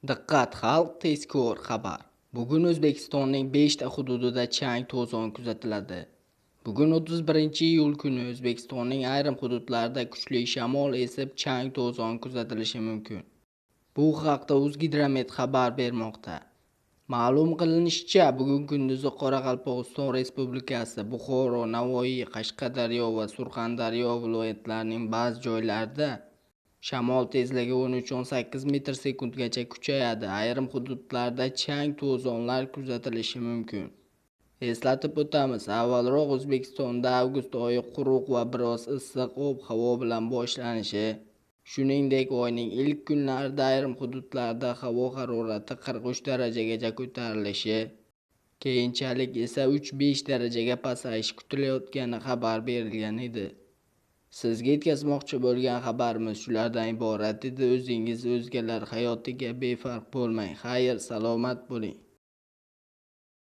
Diqqat xalq tezkor xabar. Bugun O'zbekistonning 5 ta hududida chang to'zon kuzatiladi. Bugun 31-iyul kuni O'zbekistonning ayrim hududlarida kuchli shamol esib chang to'zon kuzatilishi mumkin. Bu haqda O'zgidromet xabar bermoqda. Ma'lum qilinishicha, bugun kunduzi Qoraqalpog'iston Respublikasi, Buxoro, Navoiy, Qashqadaryo va Surxondaryo viloyatlarining ba'zi joylarida shamol tezligi 13-18 metr sekundgacha kuchayadi. Ayrim hududlarda chang to'zonlar kuzatilishi mumkin. Eslatib o'tamiz, avvalroq O'zbekistonda avgust oyi quruq va biroz issiq ob-havo bilan boshlanishi, shuningdek oyning ilk kunlarida ayrim hududlarda havo harorati 43 darajagacha ko'tarilishi, keyinchalik esa 3-5 darajaga pasayishi kutilayotgani xabar berilgan edi. Sizga yetkazmoqchi bo'lgan xabarimiz shulardan iborat edi. O'zingiz o'zgalar hayotiga befarq bo'lmang. Xayr, salomat bo'ling.